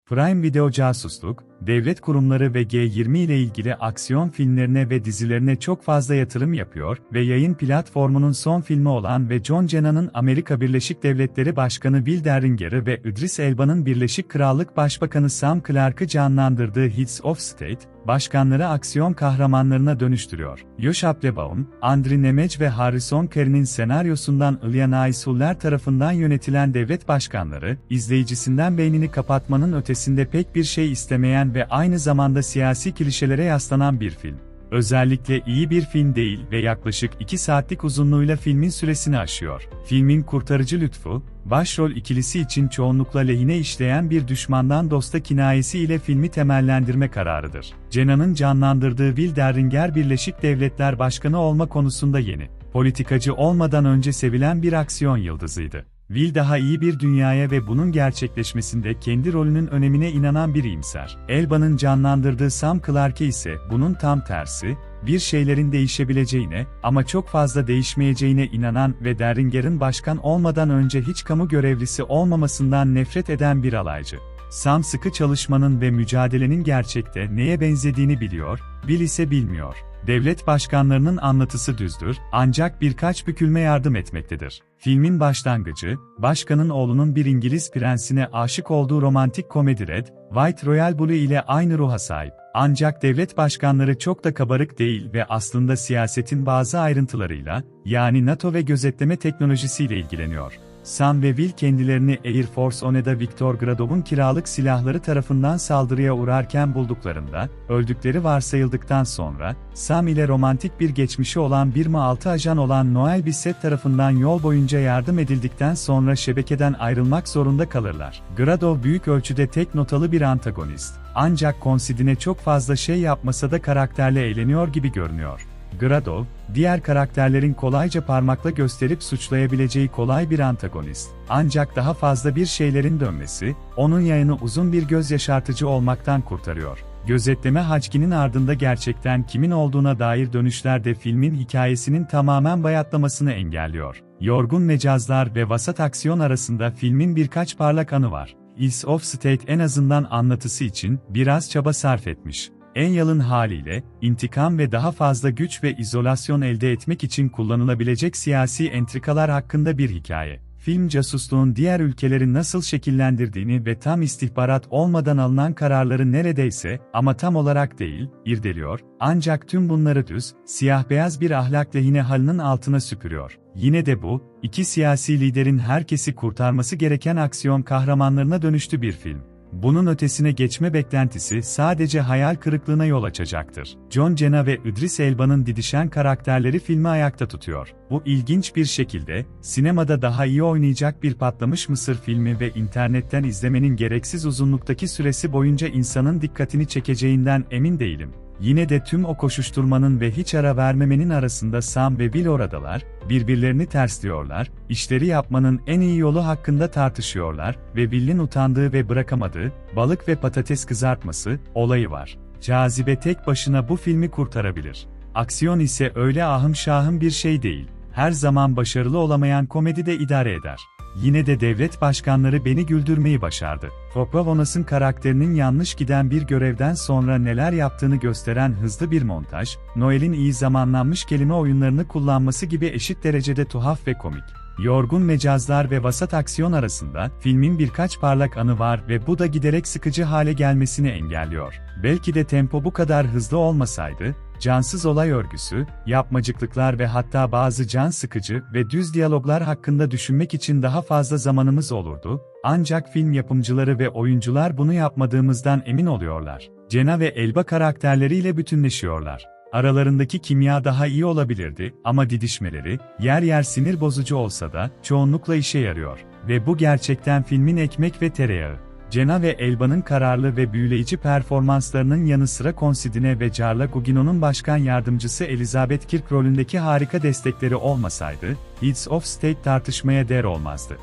Prime Video casusluk, devlet kurumları ve G20 ile ilgili aksiyon filmlerine ve dizilerine çok fazla yatırım yapıyor ve yayın platformunun son filmi olan ve John Cena'nın Amerika Birleşik Devletleri Başkanı Will Derringer'ı ve İdris Elba'nın Birleşik Krallık Başbakanı Sam Clark'ı canlandırdığı Heads of State, başkanları aksiyon kahramanlarına dönüştürüyor. Josh Applebaum, Andriy Nemec ve Harrison Carey'nin senaryosundan Ilya Naishuller tarafından yönetilen devlet başkanları, izleyicisinden beynini kapatmanın ötesinde pek bir şey istemeyen ve aynı zamanda siyasi klişelere yaslanan bir film. Özellikle iyi bir film değil ve yaklaşık 2 saatlik uzunluğuyla filmin süresini aşıyor. Filmin kurtarıcı lütfu, başrol ikilisi için çoğunlukla lehine işleyen bir düşmandan dosta kinayesi ile filmi temellendirme kararıdır. Cena'nın canlandırdığı Will Derringer Birleşik Devletler Başkanı olma konusunda yeni, politikacı olmadan önce sevilen bir aksiyon yıldızıydı. Will daha iyi bir dünyaya ve bunun gerçekleşmesinde kendi rolünün önemine inanan bir iyimser. Elba'nın canlandırdığı Sam Clark'e ise bunun tam tersi, bir şeylerin değişebileceğine ama çok fazla değişmeyeceğine inanan ve Derringer'in başkan olmadan önce hiç kamu görevlisi olmamasından nefret eden bir alaycı. Sam sıkı çalışmanın ve mücadelenin gerçekte neye benzediğini biliyor, Will ise bilmiyor. Devlet başkanlarının anlatısı düzdür, ancak birkaç bükülme yardım etmektedir. Filmin başlangıcı, başkanın oğlunun bir İngiliz prensine aşık olduğu romantik komedi Red, White Royal Blue ile aynı ruha sahip. Ancak devlet başkanları çok da kabarık değil ve aslında siyasetin bazı ayrıntılarıyla, yani NATO ve gözetleme teknolojisiyle ilgileniyor. Sam ve Will kendilerini Air Force One'da Viktor Gradov'un kiralık silahları tarafından saldırıya uğrarken bulduklarında, öldükleri varsayıldıktan sonra, Sam ile romantik bir geçmişi olan bir M6 ajan olan Noel Bissett tarafından yol boyunca yardım edildikten sonra şebekeden ayrılmak zorunda kalırlar. Gradov büyük ölçüde tek notalı bir antagonist. Ancak Considine'e çok fazla şey yapmasa da karakterle eğleniyor gibi görünüyor. Gradov, diğer karakterlerin kolayca parmakla gösterip suçlayabileceği kolay bir antagonist. Ancak daha fazla bir şeylerin dönmesi, onun yayını uzun bir göz yaşartıcı olmaktan kurtarıyor. Gözetleme hackinin ardında gerçekten kimin olduğuna dair dönüşler de filmin hikayesinin tamamen bayatlamasını engelliyor. Yorgun mecazlar ve vasat aksiyon arasında filmin birkaç parlak anı var. Heads of State en azından anlatısı için biraz çaba sarf etmiş. En yalın haliyle, intikam ve daha fazla güç ve izolasyon elde etmek için kullanılabilecek siyasi entrikalar hakkında bir hikaye. Film casusluğun diğer ülkeleri nasıl şekillendirdiğini ve tam istihbarat olmadan alınan kararları neredeyse, ama tam olarak değil, irdeliyor, ancak tüm bunları düz, siyah-beyaz bir ahlak lehine halının altına süpürüyor. Yine de bu, iki siyasi liderin herkesi kurtarması gereken aksiyon kahramanlarına dönüştü bir film. Bunun ötesine geçme beklentisi sadece hayal kırıklığına yol açacaktır. John Cena ve İdris Elba'nın didişen karakterleri filmi ayakta tutuyor. Bu ilginç bir şekilde, sinemada daha iyi oynayacak bir patlamış mısır filmi ve internetten izlemenin gereksiz uzunluktaki süresi boyunca insanın dikkatini çekeceğinden emin değilim. Yine de tüm o koşuşturmanın ve hiç ara vermemenin arasında Sam ve Will oradalar, birbirlerini tersliyorlar, işleri yapmanın en iyi yolu hakkında tartışıyorlar ve Will'in utandığı ve bırakamadığı, balık ve patates kızartması, olayı var. Cazibe tek başına bu filmi kurtarabilir. Aksiyon ise öyle ahım şahım bir şey değil. Her zaman başarılı olamayan komedi de idare eder. Yine de devlet başkanları beni güldürmeyi başardı. Fopavonas'ın karakterinin yanlış giden bir görevden sonra neler yaptığını gösteren hızlı bir montaj, Noel'in iyi zamanlanmış kelime oyunlarını kullanması gibi eşit derecede tuhaf ve komik. Yorgun mecazlar ve vasat aksiyon arasında, filmin birkaç parlak anı var ve bu da giderek sıkıcı hale gelmesini engelliyor. Belki de tempo bu kadar hızlı olmasaydı, cansız olay örgüsü, yapmacıklıklar ve hatta bazı can sıkıcı ve düz diyaloglar hakkında düşünmek için daha fazla zamanımız olurdu, ancak film yapımcıları ve oyuncular bunu yapmadığımızdan emin oluyorlar. Cena ve Elba karakterleriyle bütünleşiyorlar. Aralarındaki kimya daha iyi olabilirdi ama didişmeleri, yer yer sinir bozucu olsa da, çoğunlukla işe yarıyor. Ve bu gerçekten filmin ekmek ve tereyağı. Cena ve Elba'nın kararlı ve büyüleyici performanslarının yanı sıra Considine ve Carla Gugino'nun başkan yardımcısı Elizabeth Kirk rolündeki harika destekleri olmasaydı, Heads of State tartışmaya değer olmazdı.